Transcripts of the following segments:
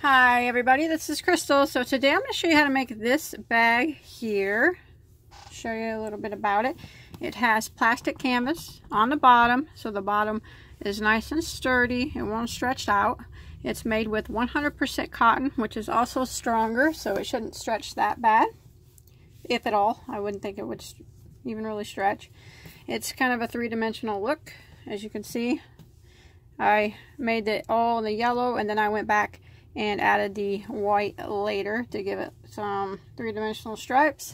Hi everybody, this is Crystal. So today I'm going to show you how to make this bag here. Show you a little bit about it. It has plastic canvas on the bottom, so the bottom is nice and sturdy. It won't stretch out. It's made with 100% cotton, which is also stronger, so it shouldn't stretch that bad, if at all. I wouldn't think it would even really stretch. It's kind of a three-dimensional look, as you can see. I made it all in the yellow, and then I went back and added the white later to give it some three-dimensional stripes.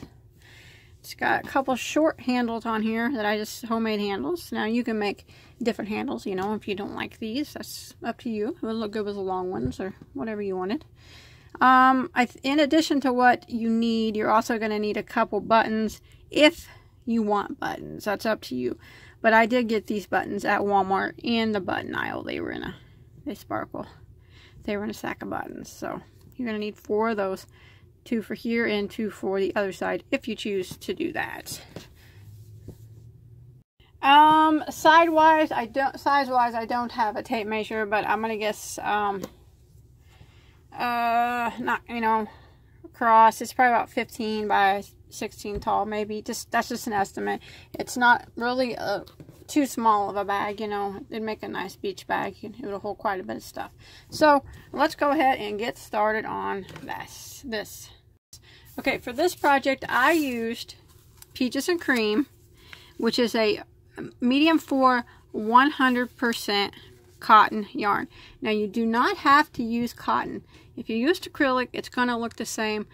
It's got a couple short handles on here that I just homemade handles. Now you can make different handles, you know, if you don't like these, that's up to you. It would look good with the long ones or whatever you wanted. In addition to what you need, you're also going to need a couple buttons if you want buttons. That's up to you. But I did get these buttons at Walmart in the button aisle. They sparkle. They were in a sack of buttons. So you're going to need 4 of those. 2 for here and 2 for the other side if you choose to do that. Size-wise, I don't have a tape measure, but I'm going to guess, not, you know, across, it's probably about 15 by 16 tall, maybe. That's just an estimate. It's not really too small of a bag, you know. It'd make a nice beach bag. It would hold quite a bit of stuff. So let's go ahead and get started on this. Okay, for this project I used Peaches and Cream, which is a medium 4 100% cotton yarn. Now you do not have to use cotton. If you used acrylic, it's going to look the same.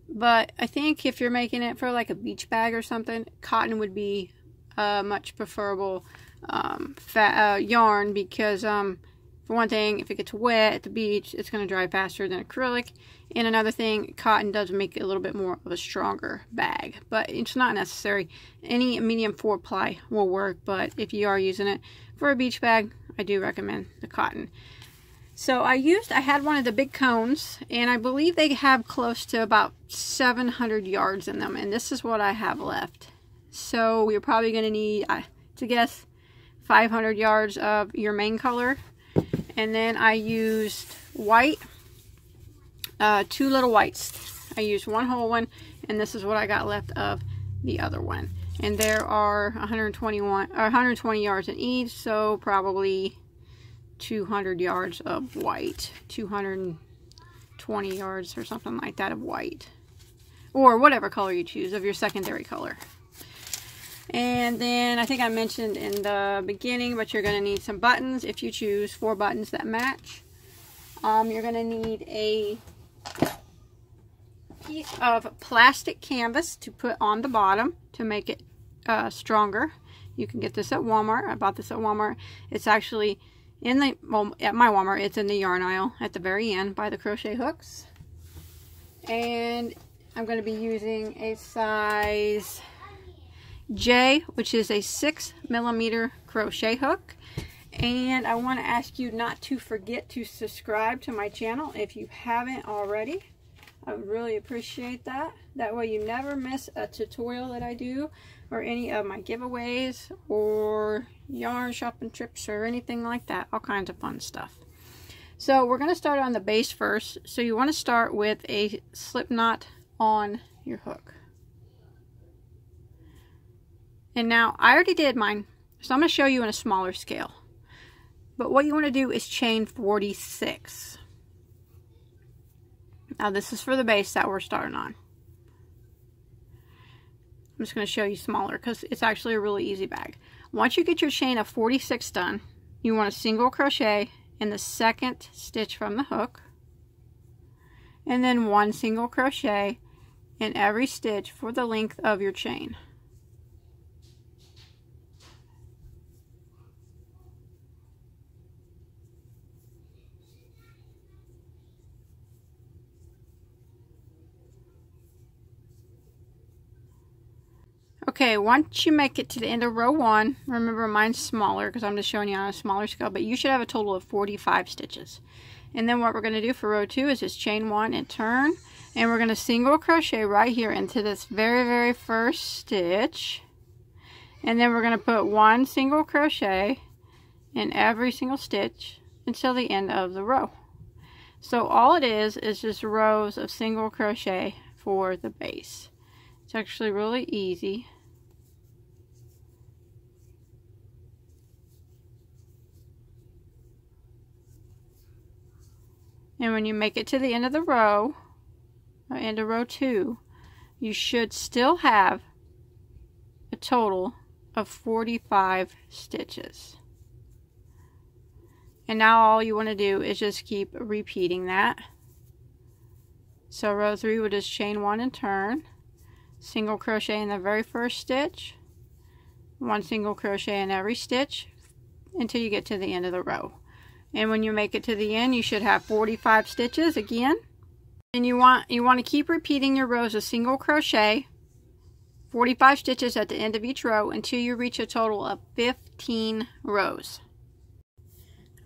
But I think if you're making it for like a beach bag or something, cotton would be much preferable yarn because, for one thing, if it gets wet at the beach, it's going to dry faster than acrylic. And another thing, cotton does make it a little bit more of a stronger bag. But it's not necessary. Any medium 4 ply will work, but if you are using it for a beach bag, I do recommend the cotton. So I had one of the big cones, and I believe they have close to about 700 yards in them, and this is what I have left. So we're probably going to need, to guess, 500 yards of your main color. And then I used white, 2 little whites. I used 1 whole one, and this is what I got left of the other one. And there are 120 yards in each, so probably 200 yards of white, 220 yards or something like that of white, or whatever color you choose of your secondary color. And then I think I mentioned in the beginning, but you're going to need some buttons if you choose 4 buttons that match. You're going to need a piece of plastic canvas to put on the bottom to make it stronger. You can get this at Walmart. I bought this at Walmart. It's actually at my Walmart, it's in the yarn aisle at the very end by the crochet hooks. And I'm going to be using a size J, which is a 6mm crochet hook. And I want to ask you not to forget to subscribe to my channel if you haven't already. I would really appreciate that. That way you never miss a tutorial that I do, or any of my giveaways, or yarn shopping trips, or anything like that. All kinds of fun stuff. So we're going to start on the base first. So you want to start with a slip knot on your hook. And now I already did mine, so I'm going to show you in a smaller scale. But what you want to do is chain 46. Now this is for the base that we're starting on. I'm just going to show you smaller because it's actually a really easy bag. Once you get your chain of 46 done, you want to single crochet in the 2nd stitch from the hook, and then 1 single crochet in every stitch for the length of your chain. Okay, once you make it to the end of row 1, remember mine's smaller because I'm just showing you on a smaller scale, but you should have a total of 45 stitches. And then what we're going to do for row 2 is just chain 1 and turn, and we're going to single crochet right here into this very first stitch, and then we're going to put 1 single crochet in every single stitch until the end of the row. So all it is just rows of single crochet for the base. It's actually really easy. And when you make it to the end of the row, or end of row 2, you should still have a total of 45 stitches. And now all you want to do is just keep repeating that. So row 3 will just chain 1 and turn, single crochet in the very first stitch, 1 single crochet in every stitch until you get to the end of the row. And when you make it to the end, you should have 45 stitches again. And you want to keep repeating your rows of single crochet, 45 stitches at the end of each row until you reach a total of 15 rows.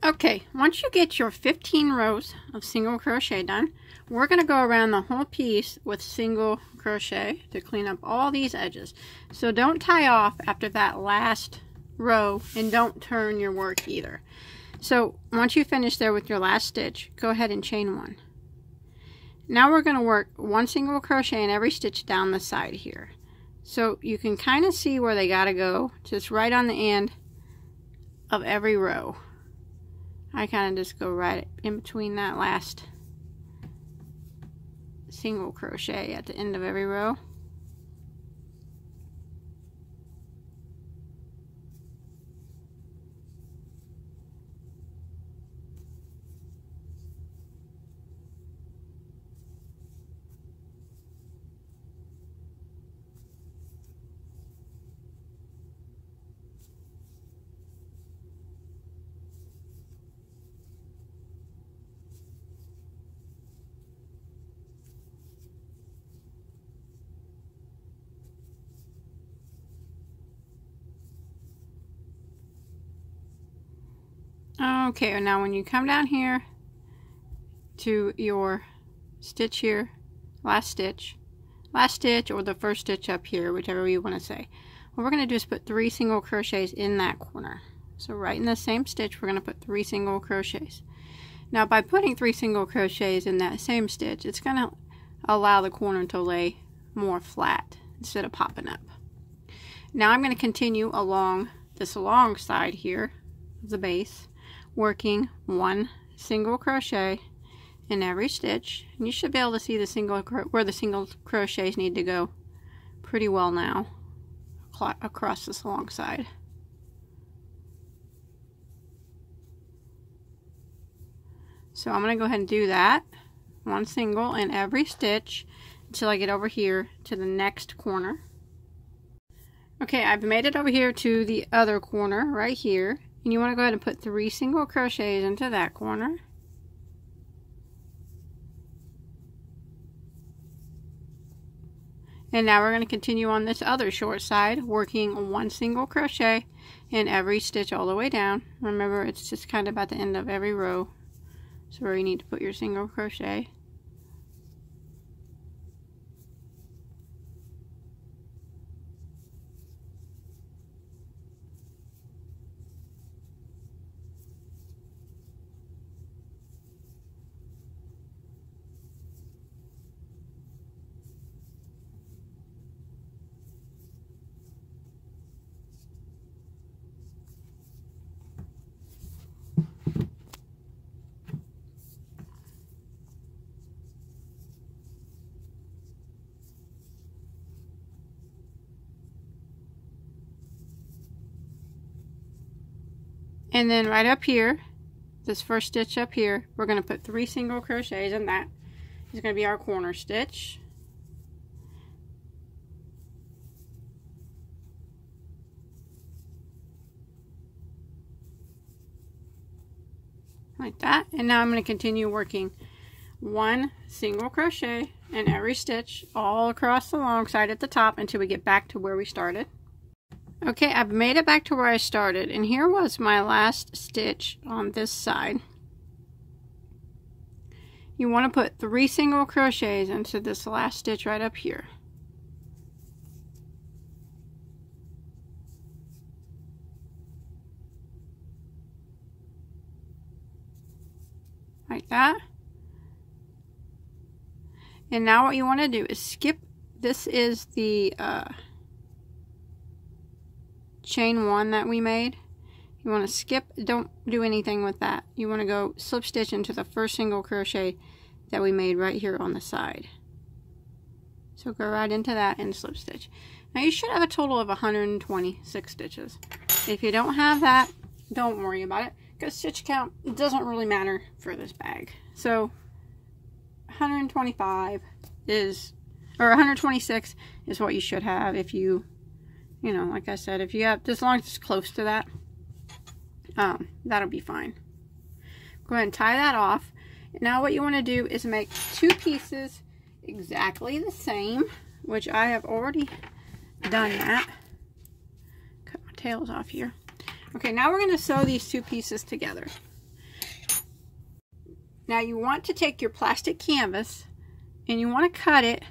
Okay, once you get your 15 rows of single crochet done, we're going to go around the whole piece with single crochet to clean up all these edges. So don't tie off after that last row, and don't turn your work either. So once you finish there with your last stitch, go ahead and chain 1. Now we're going to work 1 single crochet in every stitch down the side here. So you can kind of see where they got to go, just right on the end of every row. I kind of just go right in between that last single crochet at the end of every row. Okay, now when you come down here to your stitch here, last stitch or the first stitch up here, whichever you want to say, what we're going to do is put 3 single crochets in that corner. So right in the same stitch, we're going to put 3 single crochets. Now by putting 3 single crochets in that same stitch, it's going to allow the corner to lay more flat instead of popping up. Now I'm going to continue along this long side here of the base, working 1 single crochet in every stitch, and you should be able to see the where the single crochets need to go pretty well now across this long side. So I'm going to go ahead and do that, 1 single in every stitch until I get over here to the next corner. Okay, I've made it over here to the other corner right here. And you want to go ahead and put 3 single crochets into that corner. And now we're going to continue on this other short side, working 1 single crochet in every stitch all the way down. Remember, it's just kind of at the end of every row. So where you need to put your single crochet. And then right up here, this first stitch up here, we're going to put 3 single crochets, and that is going to be our corner stitch. Like that. And now I'm going to continue working 1 single crochet in every stitch all across the long side at the top until we get back to where we started. Okay, I've made it back to where I started, and here was my last stitch on this side. You want to put 3 single crochets into this last stitch right up here. Like that. And now what you want to do is skip. This is the chain 1 that we made. You want to skip, don't do anything with that. You want to go slip stitch into the first single crochet that we made right here on the side. So go right into that and slip stitch. Now you should have a total of 126 stitches. If you don't have that, don't worry about it, because stitch count doesn't really matter for this bag. So 125 is, or 126 is what you should have if you know, like I said, if you have, as long as it's close to that, that'll be fine. Go ahead and tie that off. Now what you want to do is make 2 pieces exactly the same, which I have already done that. Cut my tails off here. Okay, now we're going to sew these 2 pieces together. Now you want to take your plastic canvas and you want to cut it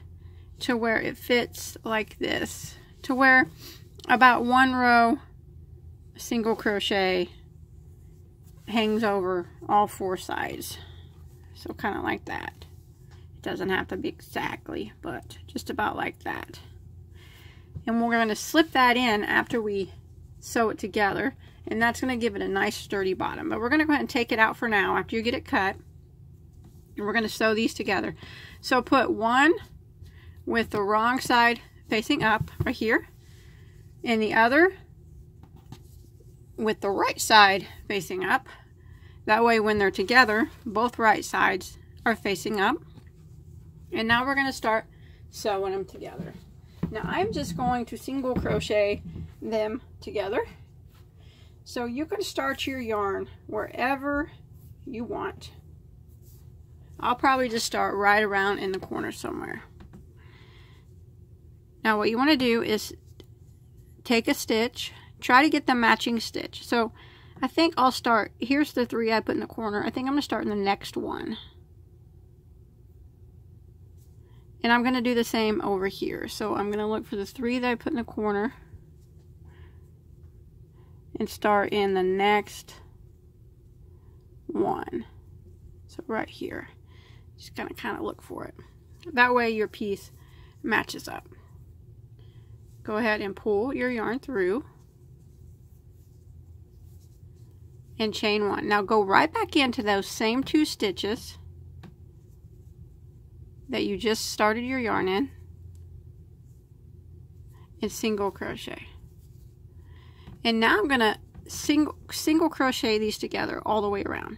to where it fits like this, to where about 1 row single crochet hangs over all 4 sides. So kind of like that. It doesn't have to be exactly, but just about like that. And we're going to slip that in after we sew it together, and that's going to give it a nice sturdy bottom. But we're going to go ahead and take it out for now after you get it cut, and we're going to sew these together. So put one with the wrong side facing up right here, and the other with the right side facing up. That way when they're together, both right sides are facing up. And now we're going to start sewing them together. Now I'm just going to single crochet them together. So you can start your yarn wherever you want. I'll probably just start right around in the corner somewhere. Now what you want to do is take a stitch, try to get the matching stitch. So I think I'll start, here's the 3 I put in the corner. I think I'm going to start in the next one. And I'm going to do the same over here. So I'm going to look for the 3 that I put in the corner and start in the next one. So right here. Just going to kind of look for it. That way your piece matches up. Go ahead and pull your yarn through and chain 1. Now go right back into those same 2 stitches that you just started your yarn in and single crochet. And now I'm going to single crochet these together all the way around.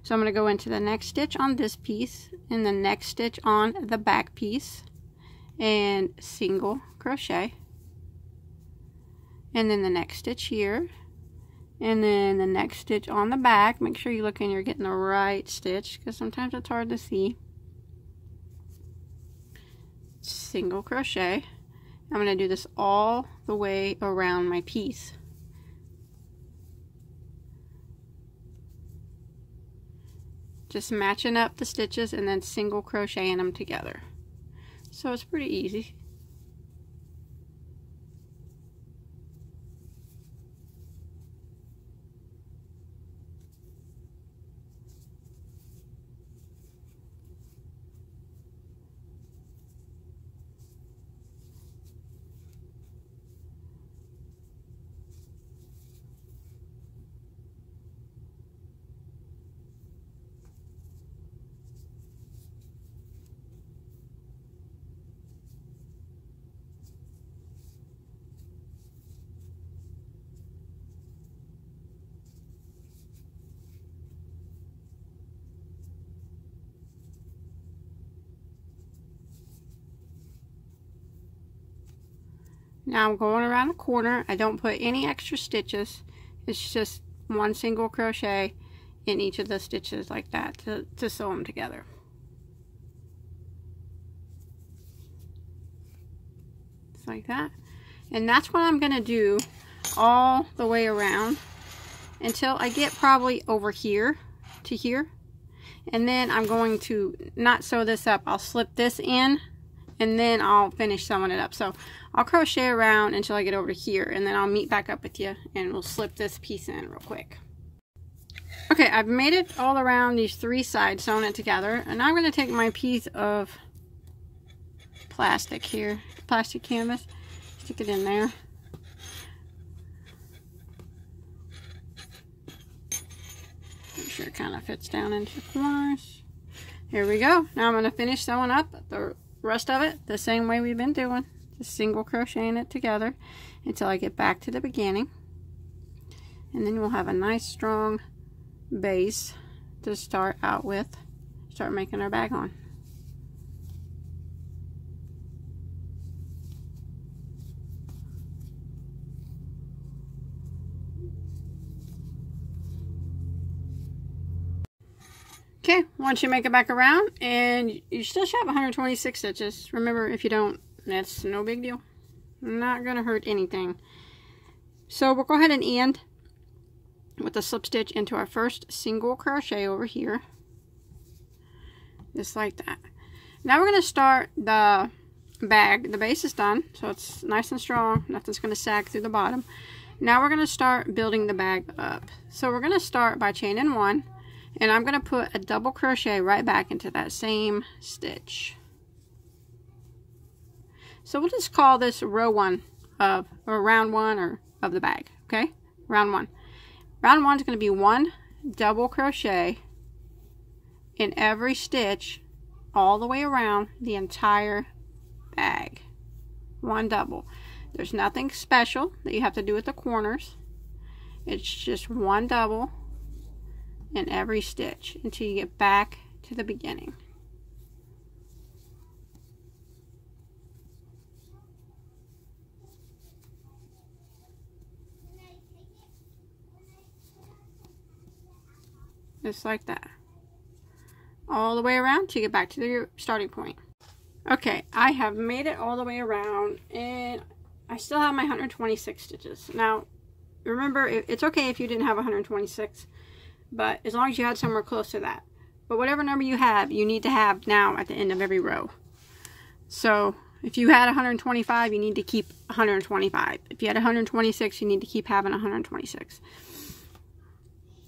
So I'm going to go into the next stitch on this piece and the next stitch on the back piece and single crochet, and then the next stitch here, and then the next stitch on the back. Make sure you look and you're getting the right stitch, because sometimes it's hard to see. Single crochet. I'm going to do this all the way around my piece. Just matching up the stitches and then single crocheting them together. So it's pretty easy. Now I'm going around the corner. I don't put any extra stitches. It's just one single crochet in each of the stitches like that to sew them together. Just like that. And that's what I'm going to do all the way around until I get probably over here to here. And then I'm going to not sew this up. I'll slip this in and then I'll finish sewing it up. So I'll crochet around until I get over here, and then I'll meet back up with you and we'll slip this piece in real quick. Okay, I've made it all around these 3 sides, sewn it together, and now I'm going to take my piece of plastic here, plastic canvas. Stick it in there. Make sure it kind of fits down into the corners. Here we go. Now I'm going to finish sewing up the rest of it the same way we've been doing. Just single crocheting it together until I get back to the beginning. And then we'll have a nice strong base to start out with. Start making our bag on. Okay, once you make it back around, and you still should have 126 stitches. Remember, if you don't, that's no big deal. Not gonna hurt anything. So we'll go ahead and end with a slip stitch into our first single crochet over here. Just like that. Now we're gonna start the bag. The base is done, so it's nice and strong. Nothing's gonna sag through the bottom. Now we're gonna start building the bag up. So we're gonna start by chaining one. And I'm going to put a double crochet right back into that same stitch. So we'll just call this row one of, or round one or of the bag. Okay, round one. Round one is going to be one double crochet in every stitch all the way around the entire bag. One double. There's nothing special that you have to do at the corners. It's just one double in every stitch until you get back to the beginning. Just like that. All the way around till you get back to your starting point. Okay, I have made it all the way around and I still have my 126 stitches. Now, remember, it's okay if you didn't have 126. But as long as you had somewhere close to that. But whatever number you have, you need to have now at the end of every row. So if you had 125, you need to keep 125. If you had 126, you need to keep having 126.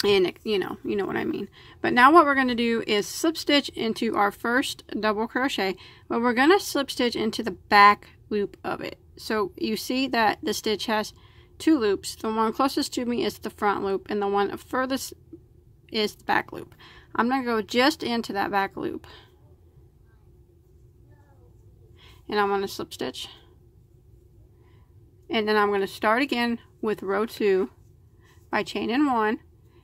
And you know what I mean. But now what we're going to do is slip stitch into our first double crochet. But we're going to slip stitch into the back loop of it. So you see that the stitch has two loops. The one closest to me is the front loop, and the one furthest is the back loop. I'm going to go just into that back loop. And I'm going to slip stitch. And then I'm going to start again with row 2 by chaining 1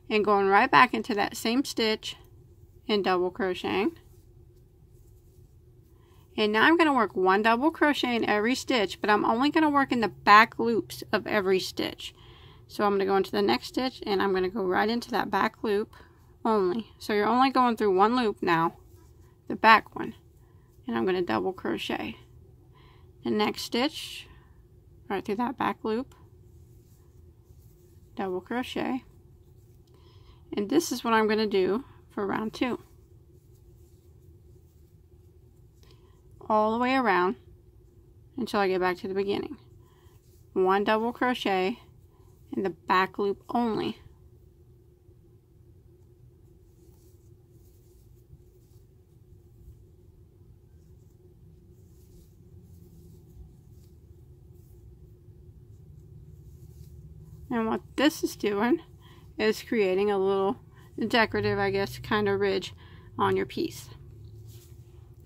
and going right back into that same stitch and double crocheting. And now I'm going to work one double crochet in every stitch, but I'm only going to work in the back loops of every stitch. So I'm going to go into the next stitch and I'm going to go right into that back loop only. So you're only going through one loop now, the back one. And I'm going to double crochet. The next stitch, right through that back loop, double crochet. And this is what I'm going to do for round 2. All the way around until I get back to the beginning. One double crochet in the back loop only. And what this is doing is creating a little decorative, I guess, kind of ridge on your piece.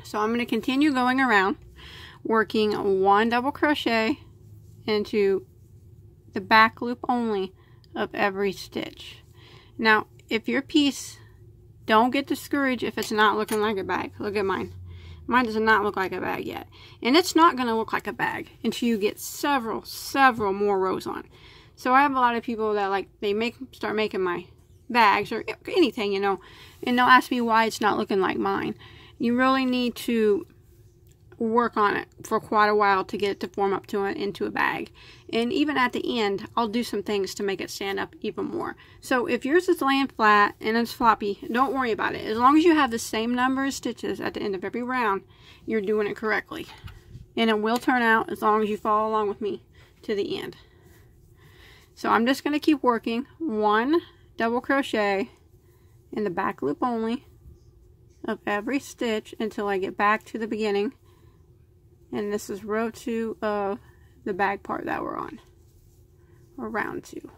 So I'm going to continue going around, working one double crochet into the back loop only of every stitch. Now, if your piece, don't get discouraged if it's not looking like a bag. Look at mine. Mine does not look like a bag yet. And it's not going to look like a bag until you get several more rows on. So I have a lot of people that start making my bags or anything, you know, and they'll ask me why it's not looking like mine. You really need to work on it for quite a while to get it to form up into a bag. And even at the end, I'll do some things to make it stand up even more. So if yours is laying flat and it's floppy, don't worry about it. As long as you have the same number of stitches at the end of every round, you're doing it correctly. And it will turn out as long as you follow along with me to the end. So I'm just going to keep working one double crochet in the back loop only of every stitch until I get back to the beginning And this is row 2 of the bag part that we're on, or round 2.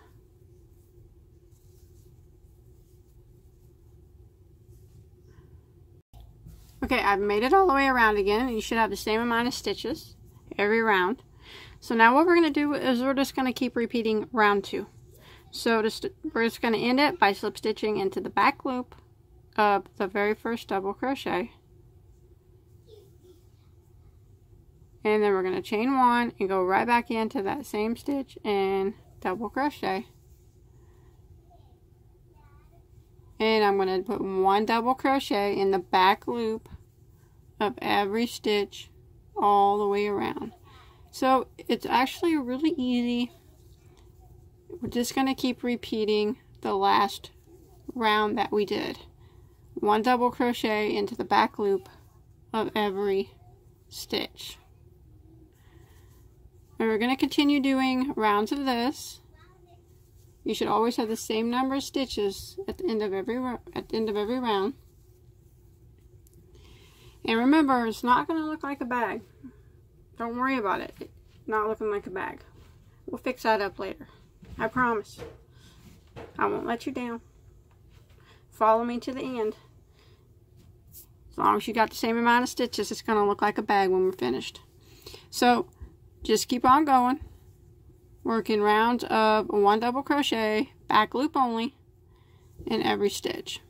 Okay, I've made it all the way around again, and you should have the same amount of stitches every round. So now what we're going to do is we're just going to keep repeating round 2. So we're just going to end it by slip stitching into the back loop of the very first double crochet. And then we're going to chain 1 and go right back into that same stitch and double crochet. And I'm going to put 1 double crochet in the back loop of every stitch all the way around. So it's actually really easy. We're just going to keep repeating the last round that we did. 1 double crochet into the back loop of every stitch. And we're going to continue doing rounds of this. You should always have the same number of stitches at the end of every round. And remember, it's not going to look like a bag. Don't worry about it. It's not looking like a bag. We'll fix that up later. I promise. I won't let you down. Follow me to the end. As long as you got the same amount of stitches, it's going to look like a bag when we're finished. So just keep on going. Working rounds of 1 double crochet, back loop only, in every stitch.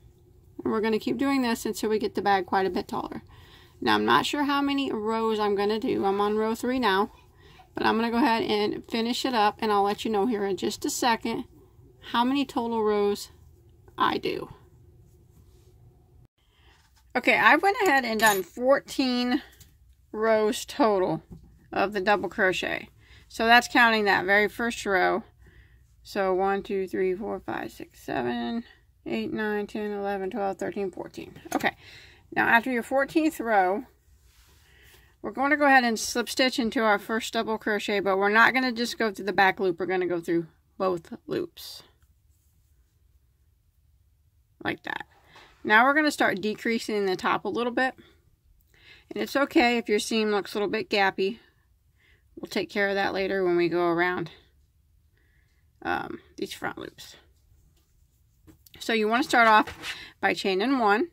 And we're going to keep doing this until we get the bag quite a bit taller. Now I'm not sure how many rows I'm going to do. I'm on row 3 now, but I'm going to go ahead and finish it up, and I'll let you know here in just a second how many total rows I do. Okay, I went ahead and done 14 rows total of the double crochet. So that's counting that very first row. So 1, 2, 3, 4, 5, 6, 7, 8, 9, 10, 11, 12, 13, 14. Okay. Now after your 14th row, we're going to go ahead and slip stitch into our first double crochet, but we're not going to just go through the back loop. We're going to go through both loops. Like that. Now we're going to start decreasing the top a little bit. And it's okay if your seam looks a little bit gappy. We'll take care of that later when we go around these front loops. So you want to start off by chaining 1.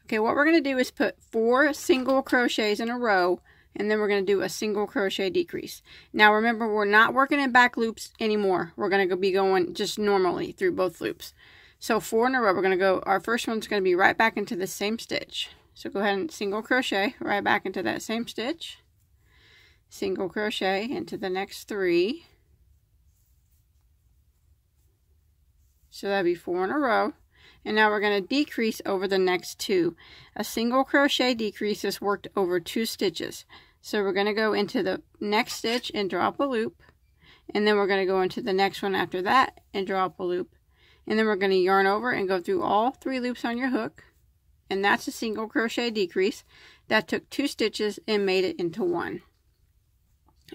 Okay, what we're going to do is put 4 single crochets in a row, and then we're going to do a single crochet decrease. Now remember, we're not working in back loops anymore. We're going to be going just normally through both loops. So 4 in a row, we're going to go, our first one's going to be right back into the same stitch. So go ahead and single crochet right back into that same stitch. Single crochet into the next 3. So that'd be 4 in a row. And now we're going to decrease over the next 2. A single crochet decrease is worked over 2 stitches. So we're going to go into the next stitch and drop a loop. And then we're going to go into the next one after that and drop a loop. And then we're going to yarn over and go through all 3 loops on your hook. And that's a single crochet decrease. That took 2 stitches and made it into 1.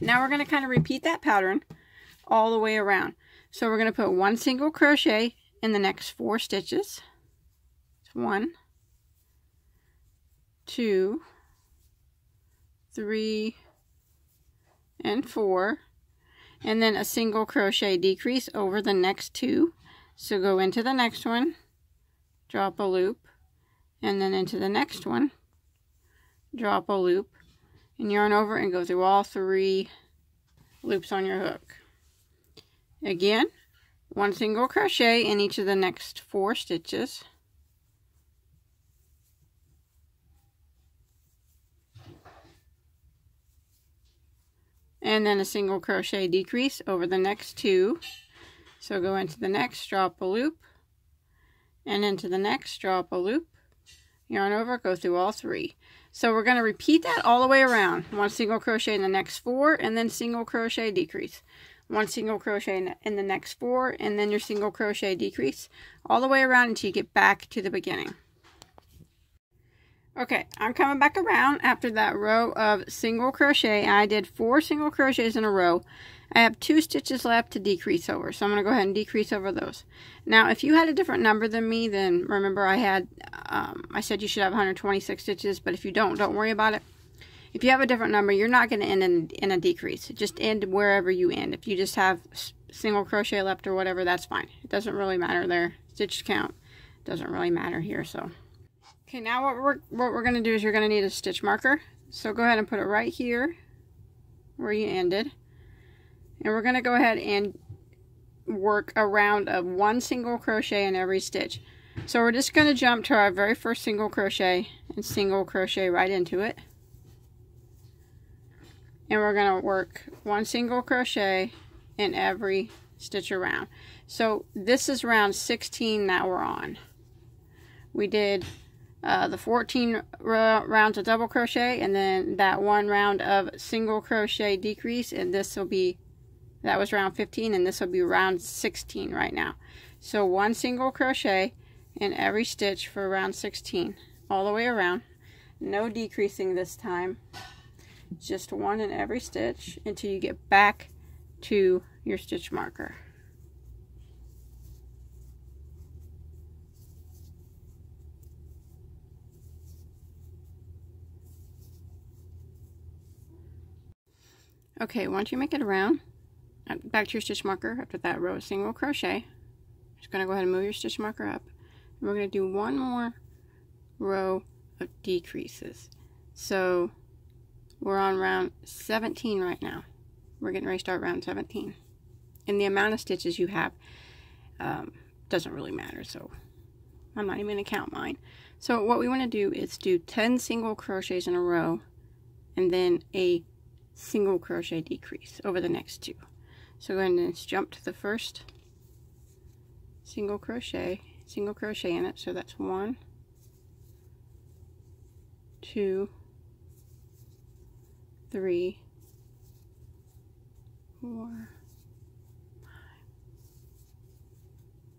Now we're going to kind of repeat that pattern all the way around. So we're going to put 1 single crochet in the next 4 stitches. 1, 2, 3, and 4. And then a single crochet decrease over the next 2. So go into the next one, drop a loop, and then into the next one, drop a loop, and yarn over and go through all 3 loops on your hook. Again, 1 single crochet in each of the next 4 stitches. And then a single crochet decrease over the next 2. So go into the next, drop a loop, and into the next, drop a loop, yarn over, go through all 3. So we're going to repeat that all the way around. 1 single crochet in the next 4, and then single crochet decrease. 1 single crochet in the next 4, and then your single crochet decrease, all the way around until you get back to the beginning. Okay, I'm coming back around after that row of single crochet. I did 4 single crochets in a row. I have 2 stitches left to decrease over, so I'm going to go ahead and decrease over those. Now, if you had a different number than me, then remember I said you should have 126 stitches, but if you don't worry about it. if you have a different number, you're not going to end in a decrease. Just end wherever you end. If you just have single crochet left or whatever, that's fine. It doesn't really matter there. Stitch count doesn't really matter here. So okay, now what we're going to do is you're going to need a stitch marker. So go ahead and put it right here where you ended, and we're going to go ahead and work a round of 1 single crochet in every stitch. So we're just going to jump to our very first single crochet and single crochet right into it, and we're going to work 1 single crochet in every stitch around. So this is round 16 that we're on. We did the 14 rounds of double crochet, and then that 1 round of single crochet decrease, and this will be, that was round 15, and this will be round 16 right now. So 1 single crochet in every stitch for round 16 all the way around. No decreasing this time, just 1 in every stitch until you get back to your stitch marker. Okay, once you make it around, back to your stitch marker after that row of single crochet, just going to go ahead and move your stitch marker up. And we're going to do 1 more row of decreases. So we're on round 17 right now. We're getting ready to start round 17. And the amount of stitches you have doesn't really matter, so I'm not even going to count mine. So what we want to do is do 10 single crochets in a row and then a single crochet decrease over the next 2. So go ahead and just jump to the first single crochet in it. So that's 1, 2, 3, 4, 5,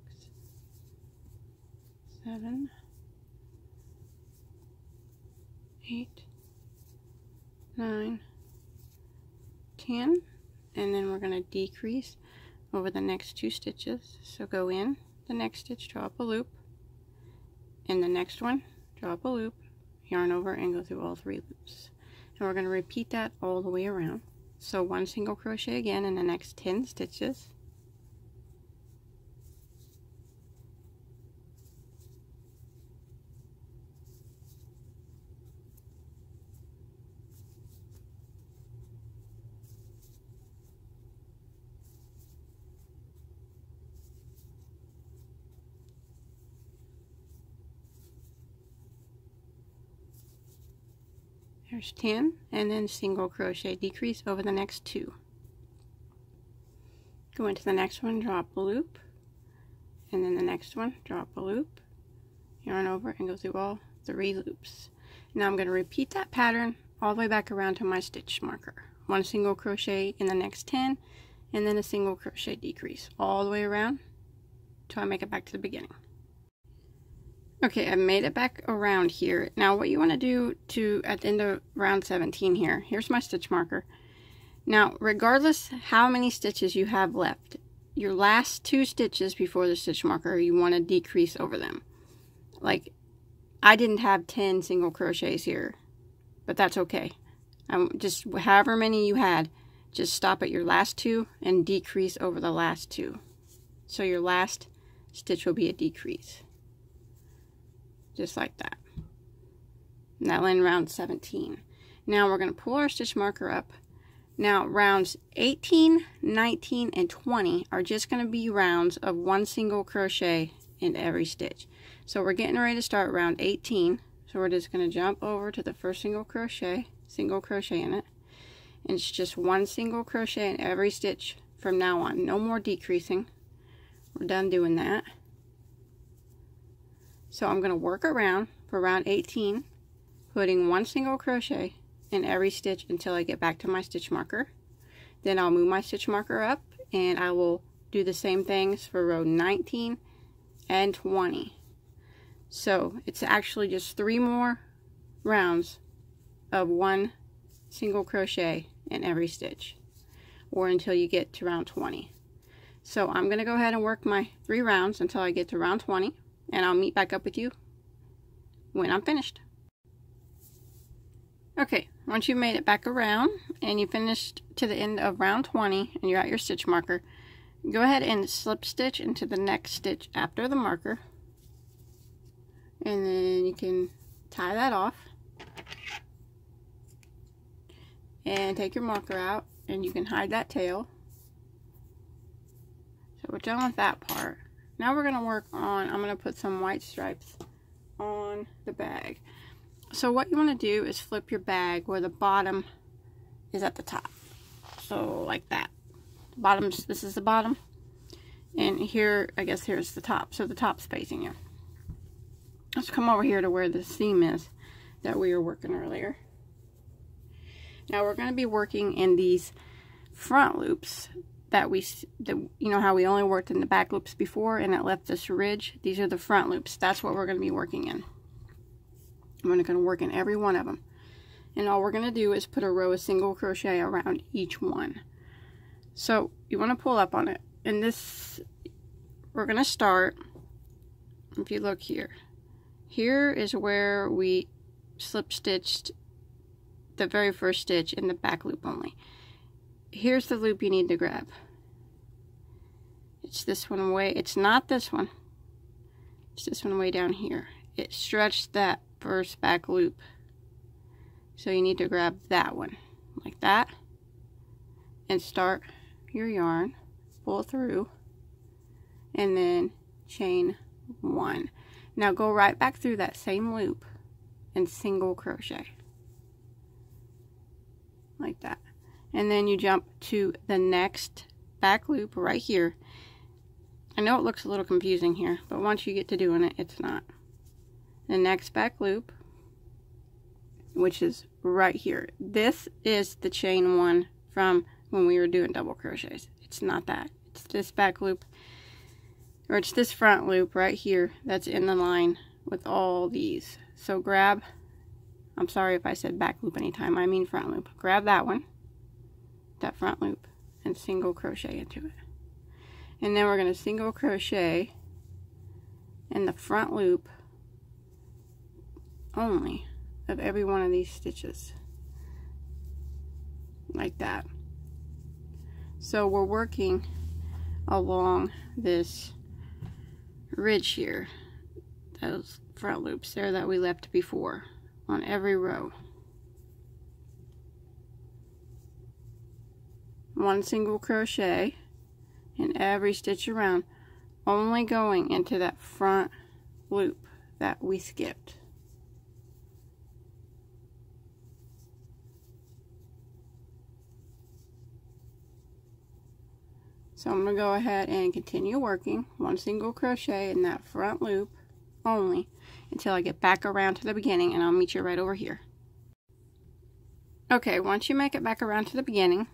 6, 7, 8, 9, 10, and then we're going to decrease over the next 2 stitches. So go in the next stitch, draw up a loop, in the next one, draw up a loop, yarn over, and go through all 3 loops. And we're going to repeat that all the way around. So 1 single crochet again in the next 10 stitches. There's 10, and then single crochet decrease over the next 2. Go into the next one, draw up a loop, and then the next one, draw up a loop, yarn over, and go through all 3 loops. Now I'm going to repeat that pattern all the way back around to my stitch marker. 1 single crochet in the next 10, and then a single crochet decrease all the way around till I make it back to the beginning. Okay, I've made it back around here. Now what you want to do at the end of round 17 here, here's my stitch marker. Now regardless how many stitches you have left, your last 2 stitches before the stitch marker, you want to decrease over them. Like, I didn't have 10 single crochets here, but that's okay. Just however many you had, just stop at your last 2 and decrease over the last 2. So your last stitch will be a decrease. Just like that. And that'll end round 17. Now we're going to pull our stitch marker up. Now rounds 18, 19, and 20 are just going to be rounds of 1 single crochet in every stitch. So we're getting ready to start round 18. So we're just going to jump over to the first single crochet in it. And it's just 1 single crochet in every stitch from now on. No more decreasing. We're done doing that. So I'm going to work around for round 18, putting 1 single crochet in every stitch until I get back to my stitch marker. Then I'll move my stitch marker up, and I will do the same things for row 19 and 20. So it's actually just 3 more rounds of 1 single crochet in every stitch, or until you get to round 20. So I'm going to go ahead and work my 3 rounds until I get to round 20. And I'll meet back up with you when I'm finished. Okay, once you made it back around and you finished to the end of round 20 and you're at your stitch marker, go ahead and slip stitch into the next stitch after the marker, and then you can tie that off and take your marker out and you can hide that tail. So we're done with that part. Now we're going to work on, I'm going to put some white stripes on the bag. So what you want to do is flip your bag where the bottom is at the top. So like that. This is the bottom. And here, I guess here's the top. So the top's facing you. Let's come over here to where the seam is that we were working earlier. Now we're going to be working in these front loops that you know how we only worked in the back loops before and it left this ridge. These are the front loops. That's what we're going to be working in. I'm going to work in every one of them. And all we're going to do is put a row of single crochet around each one. So you want to pull up on it. And this, we're going to start, if you look here. Here is where we slip stitched the very first stitch in the back loop only. Here's the loop you need to grab. It's this one way. It's not this one. It's this one way down here. It stretched that first back loop. So you need to grab that one like that and start your yarn, pull through, and then chain 1. Now go right back through that same loop and single crochet like that. And then you jump to the next back loop right here. I know it looks a little confusing here, but once you get to doing it, it's not. The next back loop, which is right here. This is the chain 1 from when we were doing double crochets. It's not that. It's this back loop, or it's this front loop right here that's in the line with all these. So grab, I'm sorry if I said back loop anytime, I mean front loop. Grab that one, that front loop, and single crochet into it. And then we're going to single crochet in the front loop only of every one of these stitches like that. So we're working along this ridge here, those front loops there that we left before on every row. One single crochet in every stitch around, only going into that front loop that we skipped. So I'm going to go ahead and continue working one single crochet in that front loop only until I get back around to the beginning, and I'll meet you right over here. Okay, once you make it back around to the beginning,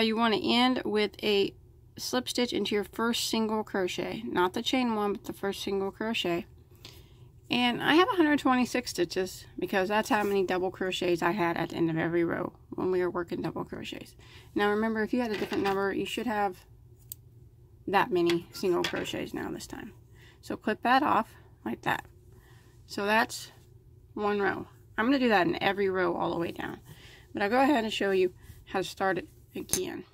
you want to end with a slip stitch into your first single crochet, not the chain 1 but the first single crochet. And I have 126 stitches because that's how many double crochets I had at the end of every row when we were working double crochets. Now remember, if you had a different number, you should have that many single crochets now this time. So clip that off like that. So that's one row. I'm going to do that in every row all the way down. But I'll go ahead and show you how to start it again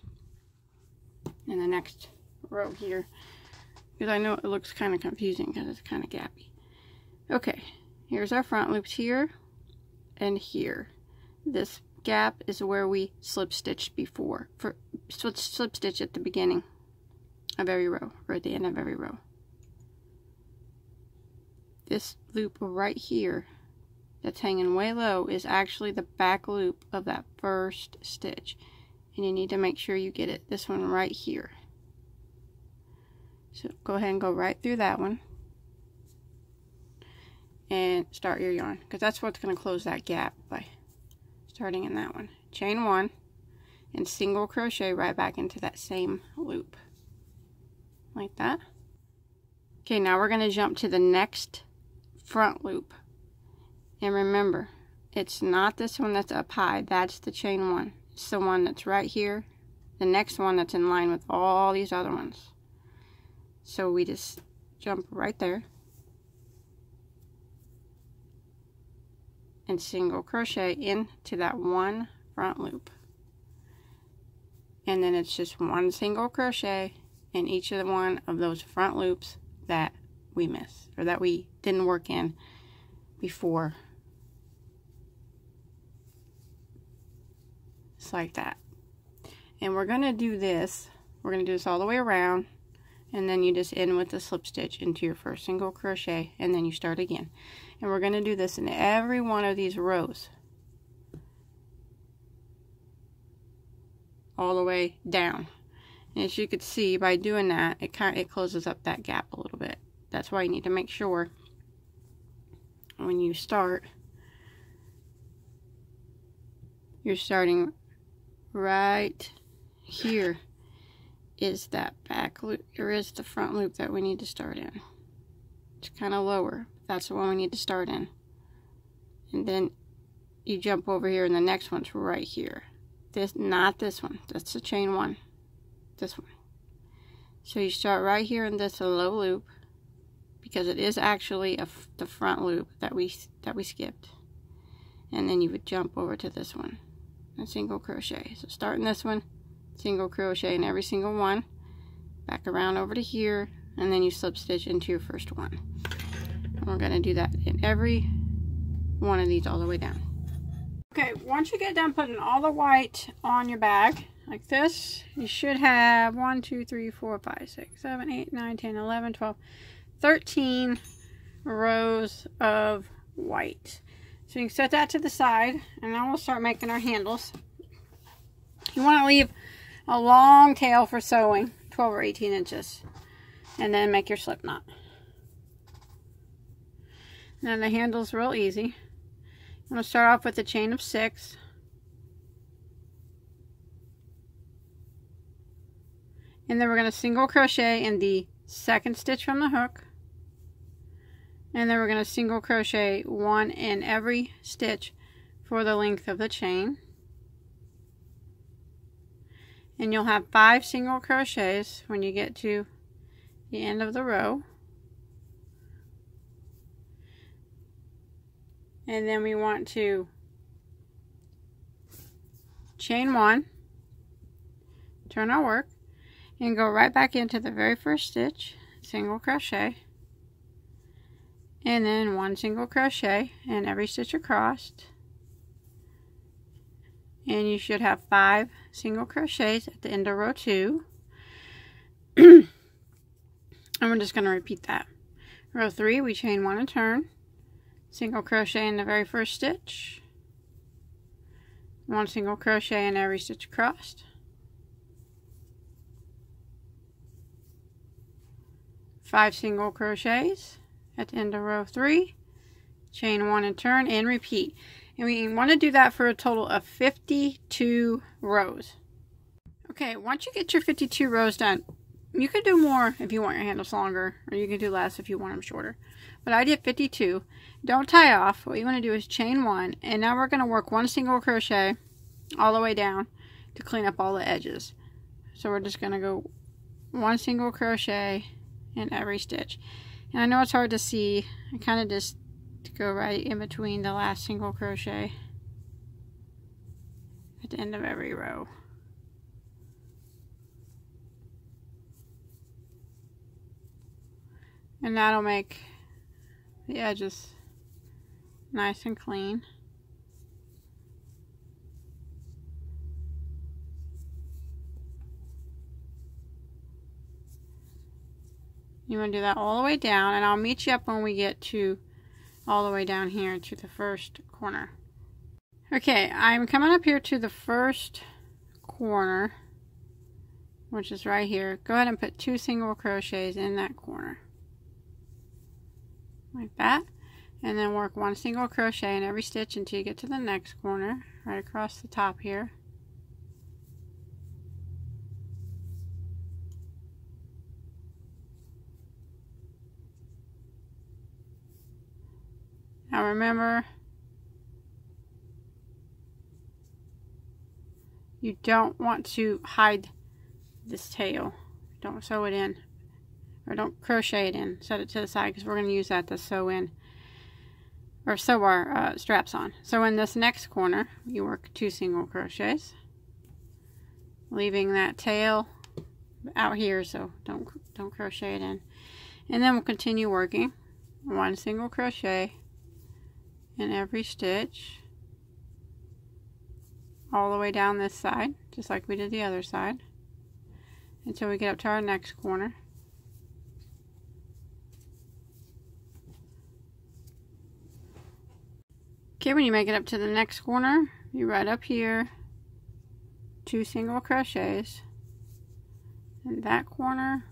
in the next row here, because I know it looks kind of confusing because it's kind of gappy. Okay, here's our front loops here and here. This gap is where we slip stitched before, slip stitch at the beginning of every row or at the end of every row. This loop right here that's hanging way low is actually the back loop of that first stitch, and you need to make sure you get it, this one right here. So go ahead and go right through that one and start your yarn, because that's what's going to close that gap by starting in that one. Chain 1 and single crochet right back into that same loop like that. Okay, now we're going to jump to the next front loop, and remember, it's not this one that's up high, that's the chain 1. It's the one that's right here, the next one that's in line with all these other ones. So we just jump right there and single crochet into that one front loop. And then it's just one single crochet in each of one of those front loops that we missed, or that we didn't work in before. Just like that. And we're going to do this. We're going to do this all the way around, and then you just end with the slip stitch into your first single crochet, and then you start again. And we're going to do this in every one of these rows, all the way down. And as you can see, by doing that, it closes up that gap a little bit. That's why you need to make sure when you start, you're starting right here is that back loop, or is the front loop that we need to start in. It's kind of lower. That's the one we need to start in. And then you jump over here, and the next one's right here. This, not this one. That's the chain one. This one. So you start right here in this low loop, because it is actually the front loop that we skipped. And then you would jump over to this one and single crochet. So start in this one, single crochet in every single one, back around over to here, and then you slip stitch into your first one. And we're going to do that in every one of these all the way down. Okay, once you get done putting all the white on your bag like this, you should have 1, 2, 3, 4, 5, 6, 7, 8, 9, 10, 11, 12, 13 rows of white. So you can set that to the side, and then we'll start making our handles. You want to leave a long tail for sewing, 12 or 18 inches, and then make your slip knot. Now the handle's real easy. I'm going to start off with a chain of 6. And then we're going to single crochet in the second stitch from the hook. And then we're going to single crochet 1 in every stitch for the length of the chain. And you'll have 5 single crochets when you get to the end of the row. And then we want to chain 1, turn our work, and go right back into the very first stitch, single crochet, and then 1 single crochet in every stitch across. And you should have 5 single crochets at the end of row 2. And we're just going to repeat that. Row 3, we chain 1 and turn, single crochet in the very first stitch, 1 single crochet in every stitch across, 5 single crochets at the end of row 3, chain 1 and turn, and repeat. And we want to do that for a total of 52 rows. Okay, once you get your 52 rows done, you could do more if you want your handles longer, or you can do less if you want them shorter. But I did 52. Don't tie off. What you want to do is chain 1, and now we're going to work 1 single crochet all the way down to clean up all the edges. So we're just going to go 1 single crochet in every stitch. And I know it's hard to see. I kind of just go right in between the last single crochet at the end of every row. And that'll make the edges nice and clean. You want to do that all the way down, and I'll meet you up when we get to all the way down here to the first corner. Okay, I'm coming up here to the first corner, which is right here. Go ahead and put 2 single crochets in that corner. Like that. And then work 1 single crochet in every stitch until you get to the next corner, right across the top here. Now remember, you don't want to hide this tail. Don't sew it in, or don't crochet it in. Set it to the side because we're going to use that to sew in or sew our straps on. So in this next corner, you work 2 single crochets, leaving that tail out here, so don't crochet it in. And then we'll continue working 1 single crochet in every stitch all the way down this side, just like we did the other side, until we get up to our next corner. Okay, when you make it up to the next corner, you right up here, 2 single crochets in that corner,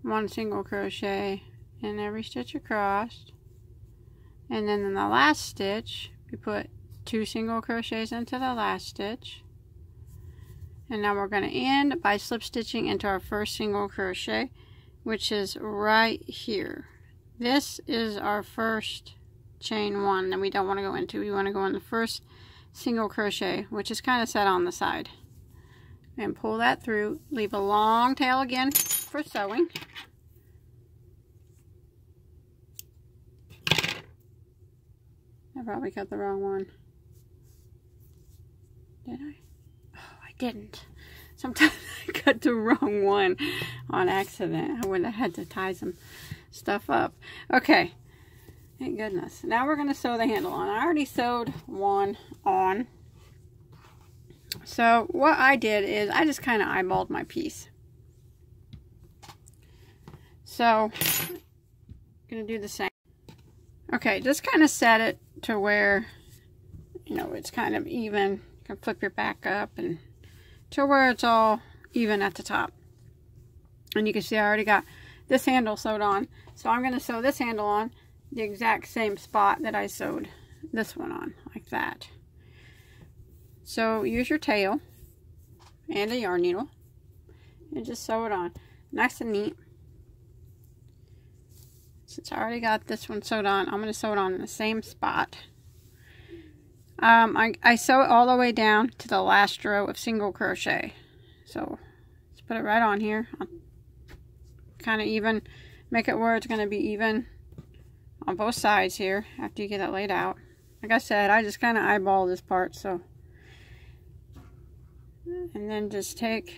1 single crochet in every stitch across, and then in the last stitch we put 2 single crochets into the last stitch. And now we're going to end by slip stitching into our first single crochet, which is right here. This is our first chain 1 that we don't want to go into. We want to go in the first single crochet, which is kind of set on the side, and pull that through. Leave a long tail again for sewing. I probably cut the wrong one. Did I? Oh, I didn't. Sometimes I cut the wrong one on accident. I would have had to tie some stuff up. Okay. Thank goodness. Now we're going to sew the handle on. I already sewed one on. So what I did is I just kind of eyeballed my piece. So I'm going to do the same. Okay, just kind of set it to where, you know, it's kind of even. You can flip your back up and to where it's all even at the top. And you can see I already got this handle sewed on. So I'm going to sew this handle on the exact same spot that I sewed this one on, like that. So use your tail and a yarn needle and just sew it on nice and neat. Since I already got this one sewed on, I'm going to sew it on in the same spot. I sew it all the way down to the last row of single crochet. So let's put it right on here. I'll kind of even make it where it's going to be even on both sides here after you get it laid out. Like I said, I just kind of eyeball this part, so. And then just take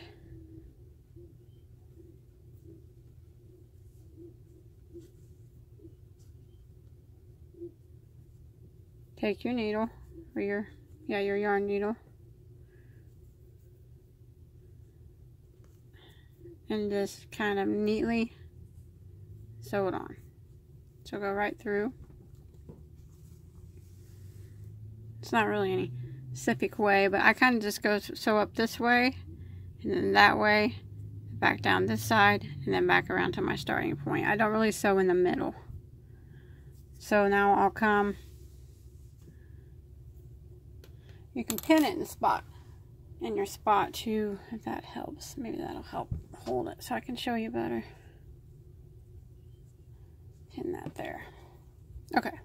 your needle, or your yarn needle, and just kind of neatly sew it on. So go right through. It's not really any specific way, but I kind of just go sew up this way, and then that way, back down this side, and then back around to my starting point. I don't really sew in the middle. So now I'll come. You can pin it in your spot too, if that helps. Maybe that'll help hold it so I can show you better. Pin that there. Okay.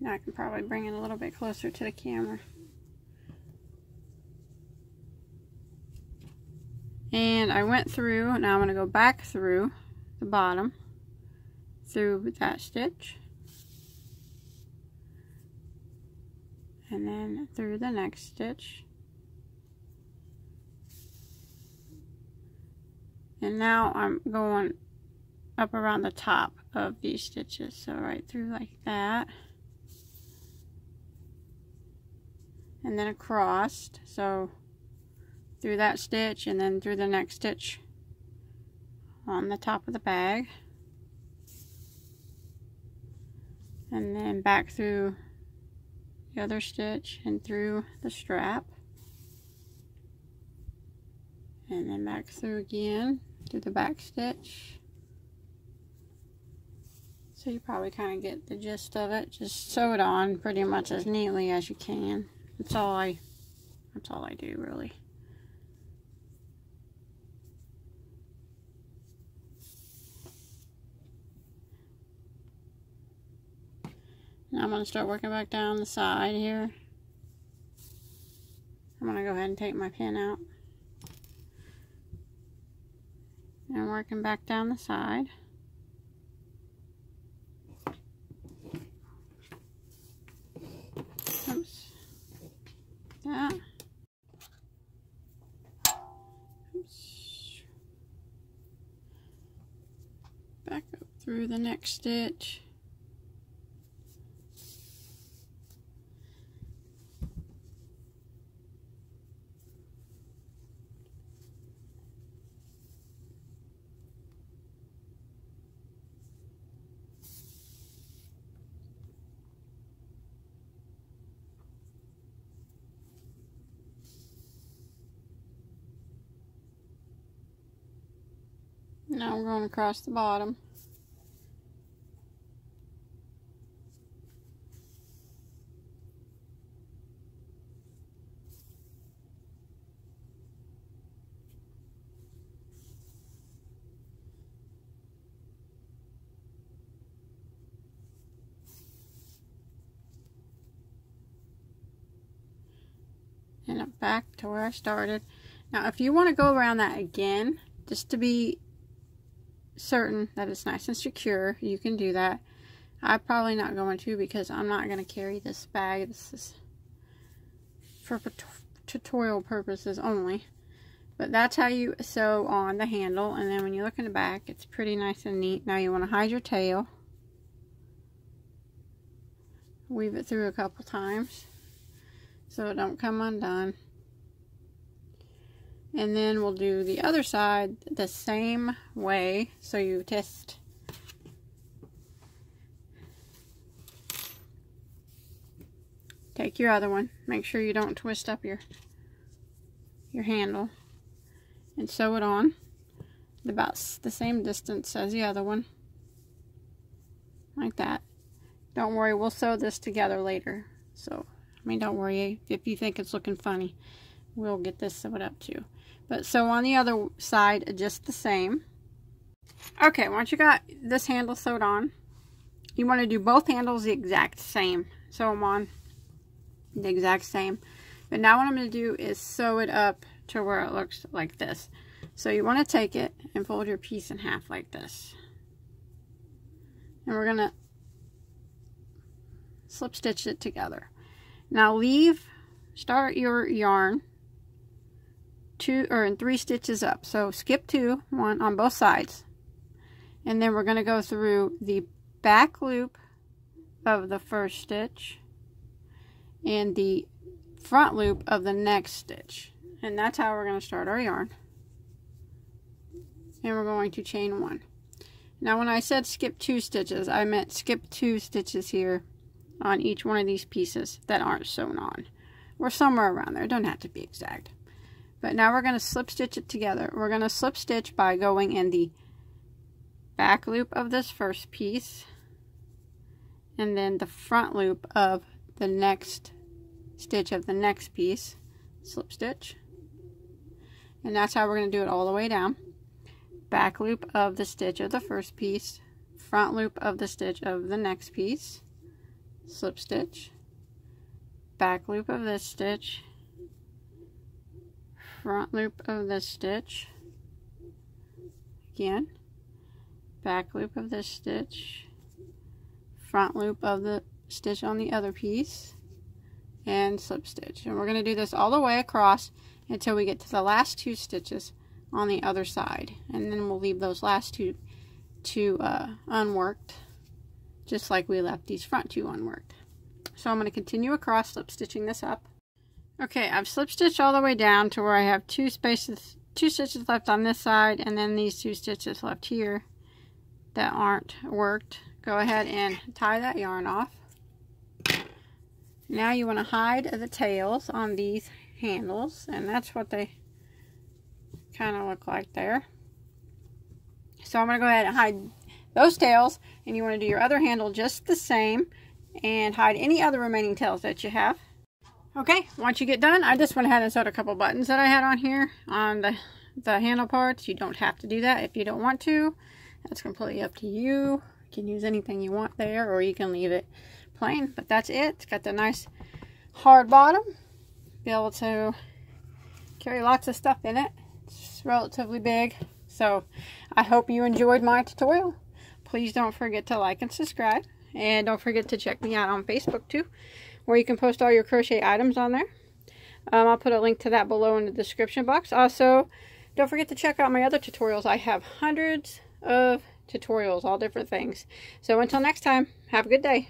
Now I can probably bring it a little bit closer to the camera. And I went through, now I'm going to go back through the bottom, through that stitch, and then through the next stitch. And now I'm going up around the top of these stitches, so right through like that, and then across, so through that stitch and then through the next stitch on the top of the bag, and then back through the other stitch and through the strap, and then back through again through the back stitch. So you probably kind of get the gist of it. Just sew it on pretty much as neatly as you can. That's all I do, really. Now I'm going to start working back down the side here. I'm going to go ahead and take my pin out. And working back down the side. through the next stitch. Now we're going across the bottom. And back to where I started. Now if you want to go around that again, just to be certain that it's nice and secure, you can do that. I'm probably not going to, because I'm not going to carry this bag. This is for tutorial purposes only. But that's how you sew on the handle, and then when you look in the back, it's pretty nice and neat. Now you want to hide your tail. Weave it through a couple times so it don't come undone. And then we'll do the other side the same way. So you just take your other one. Make sure you don't twist up your handle. And sew it on about the same distance as the other one. Like that. Don't worry, we'll sew this together later. So, I mean, don't worry if you think it's looking funny. We'll get this sewed up too. But sew on the other side just the same. Okay, once you got this handle sewed on, you want to do both handles the exact same. Sew them on the exact same. But now what I'm going to do is sew it up to where it looks like this. So you want to take it and fold your piece in half like this. And we're going to slip stitch it together. Now start your yarn in 3 stitches up. So skip 1 on both sides, and then we're going to go through the back loop of the first stitch and the front loop of the next stitch, and that's how we're going to start our yarn. And we're going to chain 1. Now when I said skip 2 stitches, I meant skip 2 stitches here on each one of these pieces that aren't sewn on, or somewhere around there. It don't have to be exact. But now we're going to slip stitch it together. We're going to slip stitch by going in the back loop of this first piece, and then the front loop of the next stitch of the next piece. Slip stitch. And that's how we're going to do it all the way down. Back loop of the stitch of the first piece, front loop of the stitch of the next piece, slip stitch, back loop of this stitch, front loop of this stitch, again, back loop of this stitch, front loop of the stitch on the other piece, and slip stitch. And we're going to do this all the way across until we get to the last 2 stitches on the other side, and then we'll leave those last two unworked, just like we left these front 2 unworked. So I'm going to continue across, slip stitching this up. Okay, I've slip stitched all the way down to where I have 2 stitches left on this side, and then these 2 stitches left here that aren't worked. Go ahead and tie that yarn off. Now you want to hide the tails on these handles, and that's what they kind of look like there. So I'm going to go ahead and hide those tails, and you want to do your other handle just the same and hide any other remaining tails that you have. Okay, once you get done, I just went ahead and sewed a couple buttons that I had on here on the handle parts. You don't have to do that if you don't want to. That's completely up to you. You can use anything you want there, or you can leave it plain, but that's it. It's got the nice hard bottom. Be able to carry lots of stuff in it. It's relatively big. So I hope you enjoyed my tutorial. Please don't forget to like and subscribe, and don't forget to check me out on Facebook too, where you can post all your crochet items on there. I'll put a link to that below in the description box. Also, don't forget to check out my other tutorials. I have hundreds of tutorials, all different things. So until next time, have a good day.